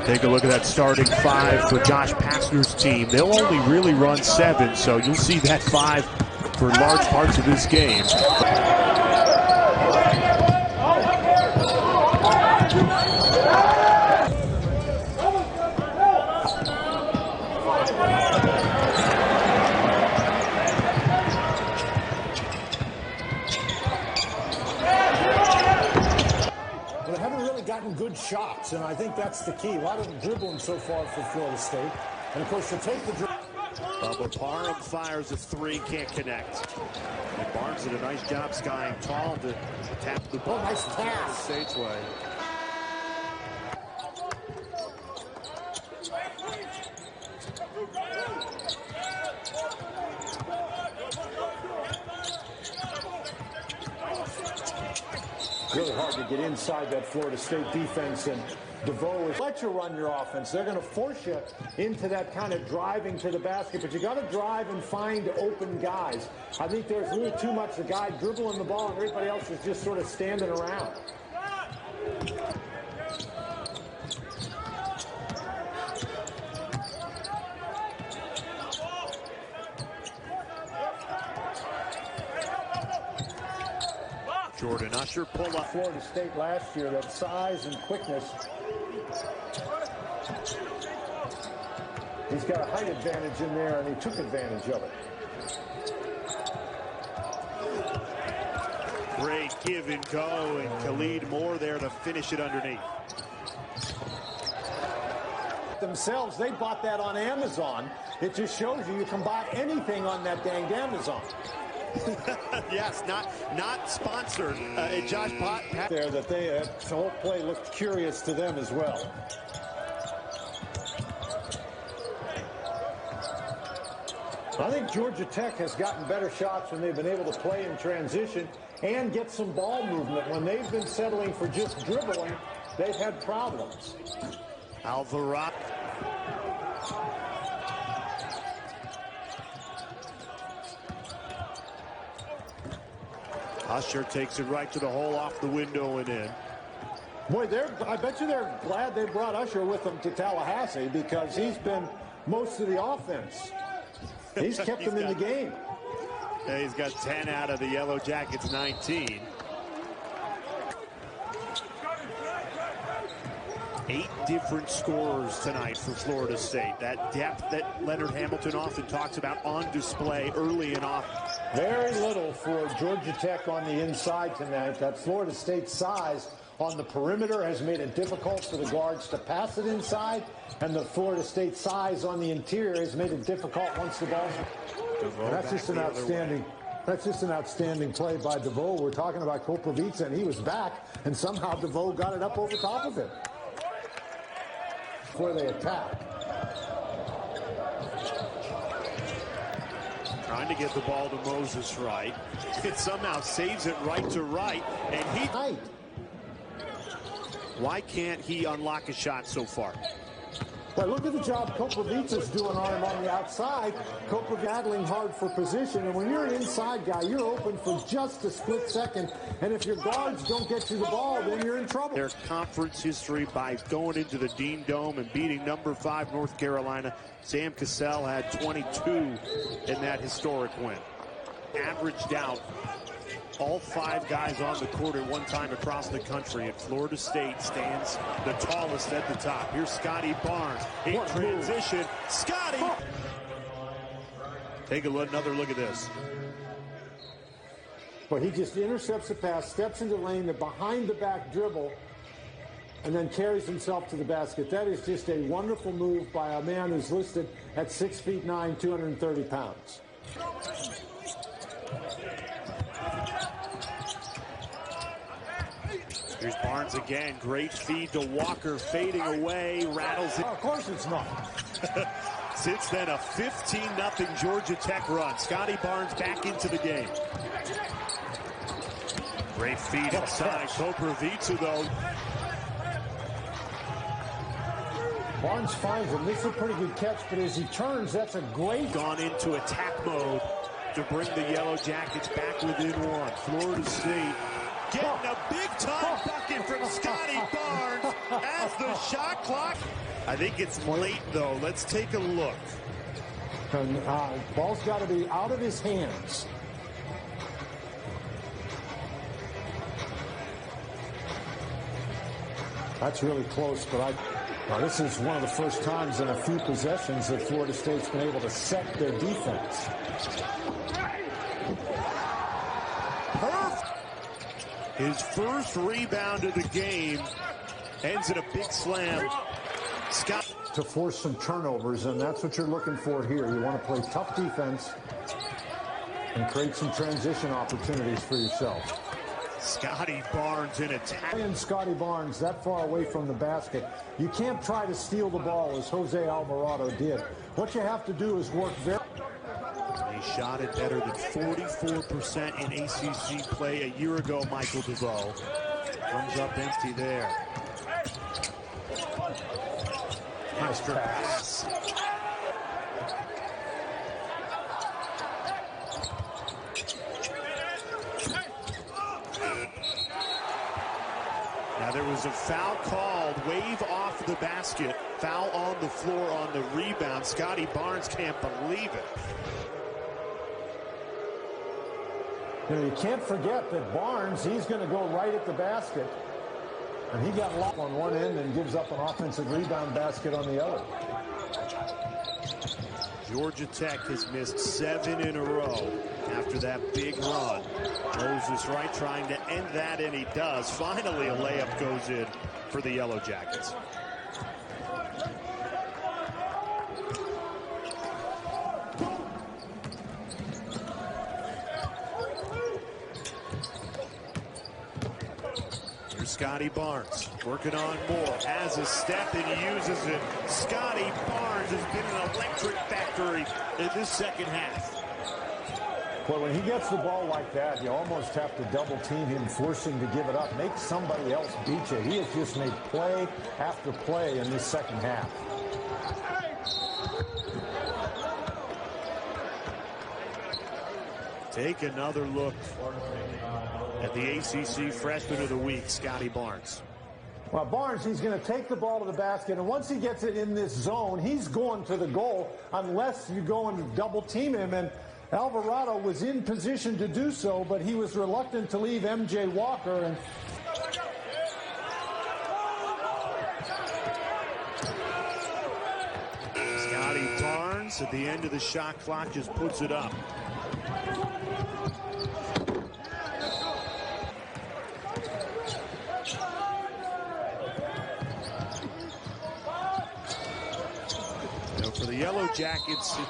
Take a look at that starting five for Josh Pastner's team. They'll only really run 7, so you'll see that 5 for large parts of this game. Gotten good shots, and I think that's the key. A lot of dribbling so far for Florida State. And, of course, to take the dribble. But Parham fires a 3, can't connect. And Barnes did a nice job skying tall to tap the ball. Oh, nice pass. State's way. Really hard to get inside that Florida State defense, and DeVoe is let you run your offense. They're going to force you into that kind of driving to the basket, but you got to drive and find open guys. I think there's a little too much the guy dribbling the ball and everybody else is just sort of standing around. Jordan Usher pull up. Florida State last year, that size and quickness. He's got a height advantage in there, and he took advantage of it. Great give and go, and Khalid Moore there to finish it underneath. Themselves, they bought that on Amazon. It just shows you can buy anything on that dang Amazon. Yes, not sponsored. Josh Pott there that the whole play looked curious to them as well. I think Georgia Tech has gotten better shots when they've been able to play in transition and get some ball movement. When they've been settling for just dribbling, they've had problems. Alvarado. Usher takes it right to the hole, off the window and in. Boy, I bet you they're glad they brought Usher with them to Tallahassee, because he's been most of the offense. He's kept them in the game. Yeah, he's got 10 out of the Yellow Jackets 19. 8 different scorers tonight for Florida State. That depth that Leonard Hamilton often talks about on display early and often. Very little for Georgia Tech on the inside tonight. That Florida State size on the perimeter has made it difficult for the guards to pass it inside, and the Florida State size on the interior has made it difficult once the ball's... That's just an outstanding... That's just an outstanding play by DeVoe. We're talking about Koprivica, and he was back, and somehow DeVoe got it up over top of him before they attack. Trying to get the ball to Moses Wright. It somehow saves it right to Wright, and he... Right. Why can't he unlock a shot so far? Well, look at the job Koprivica's doing on him on the outside. Koprivica battling hard for position, and when you're an inside guy, you're open for just a split second, and if your guards don't get you the ball, then you're in trouble. Their conference history by going into the Dean Dome and beating number 5 North Carolina. Sam Cassell had 22 in that historic win. Averaged out all 5 guys on the court at one time across the country, and Florida State stands the tallest at the top. Here's Scottie Barnes in transition. Scottie! Take another look at this. But he just intercepts the pass, steps into the lane, the behind-the-back dribble, and then carries himself to the basket. That is just a wonderful move by a man who's listed at 6'9", 230 pounds. Here's Barnes again. Great feed to Walker, fading away, rattles it. Oh, of course it's not. Since then, a 15-0 Georgia Tech run. Scottie Barnes back into the game. Great feed inside. Koprivica, though. Barnes finds him. This is a pretty good catch, but as he turns, that's a great... Gone into attack mode to bring the Yellow Jackets back within 1. Florida State getting a big-time bucket from Scottie Barnes. as the shot clock. I think it's late, though. Let's take a look. And, ball's got to be out of his hands. That's really close, but this is one of the first times in a few possessions that Florida State's been able to set their defense. His first rebound of the game ends in a big slam. Scott to force some turnovers, and that's what you're looking for here. You want to play tough defense and create some transition opportunities for yourself. Scottie Barnes in attack. And Scottie Barnes that far away from the basket. You can't try to steal the ball as Jose Alvarado did. What you have to do is work very... He shot it better than 44% in ACC play a year ago, Michael DeVoe. Comes up empty there. Nice pass. Now there was a foul called, wave off the basket, foul on the floor on the rebound. Scottie Barnes can't believe it. You can't forget that Barnes, he's going to go right at the basket. And he got locked on one end and gives up an offensive rebound basket on the other. Georgia Tech has missed 7 in a row after that big run. Moses Wright trying to end that, and he does. Finally, a layup goes in for the Yellow Jackets. Here's Scottie Barnes working on more. Has a step and uses it. Scottie Barnes has been an electric factory in this second half. Well, when he gets the ball like that, you almost have to double team him, force him to give it up, make somebody else beat you. He has just made play after play in this second half. Take another look at the ACC Freshman of the Week, Scottie Barnes. Well, Barnes, he's going to take the ball to the basket, and once he gets it in this zone, he's going to the goal unless you go and double team him. And Alvarado was in position to do so, but he was reluctant to leave MJ Walker. And Scottie Barnes at the end of the shot clock just puts it up. For the Yellow Jackets,